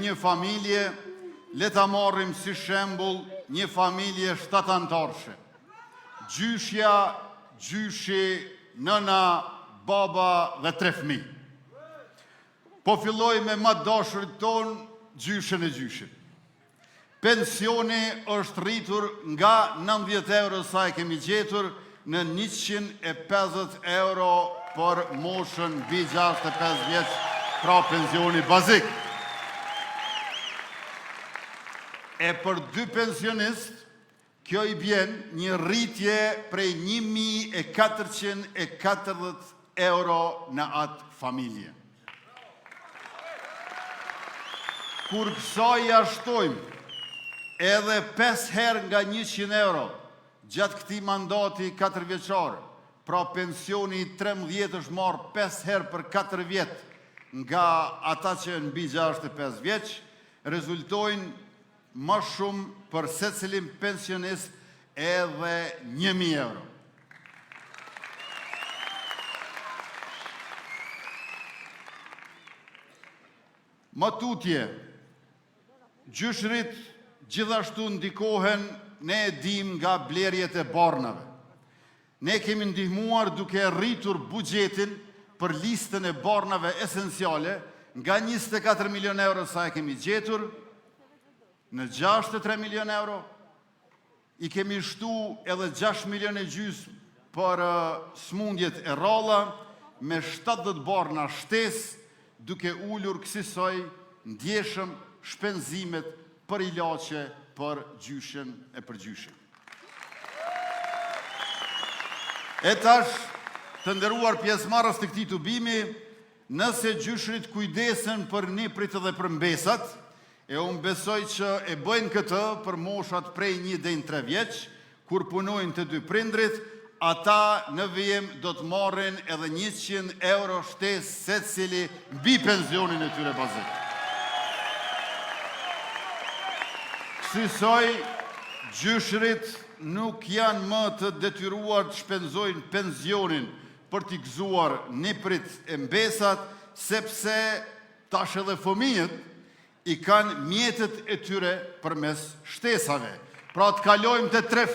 një familje, le ta marrim si shembull një familje 7 anëtarëshe. Gjyshja, gjyshi, nëna, baba dhe 3 fëmijë. Po filloj me më dashurit ton, gjyshën e gjyshit. Pensioni është rritur nga 90 euro sa e kemi gjetur në 150 euro për moshën mbi 65 vjeç, pra pensioni bazik. E për 2 pensionistë, kjo i bjen një rritje prej 1440 euro në atë familje. Kur kësaj jashtojmë edhe 5 herë nga 100 euro gjatë këtij mandati 4 vjeçar, pra pensioni i 13 është marrë 5 herë për 4 vjet nga ata që në mbi 65 vjeç, rezultojnë më shumë për secilin pensionist edhe 1000 euro. Më tutje, gjyshrit gjithashtu ndikohen, ne e dim, nga blerjet e bornave. Ne kemi ndihmuar duke rritur buxhetin për listën e bornave esenciale nga 24 milion euro sa e kemi gjetur në 63 milion euro. I kemi shtu edhe 6 milion e gjys për smundjet e rralla me 70 borna shtesë, duke ullur kësaj ndjeshëm shpenzimet për ilaçe për gjyshen e përgjyshen. E tash, të nderuar pjesëmarrës të këtij tubimi, nëse gjyshrit kujdesen për niprit dhe për mbesat, e unë besoj që e bëjnë këtë për moshat prej 1 deri në 3 vjeç, kur punojnë të 2 prindrit, ata në vijim do të marrin edhe 100 euro shtesë secili mbi pensionin e tyre bazik. Kësaj, gjyshrit nuk janë më të detyruar të shpenzojnë pensionin për t'i gëzuar niprit e mbesat, sepse tash edhe fëmijët i kanë mjetet e tyre përmes shtesave. Pra të kalojmë të 3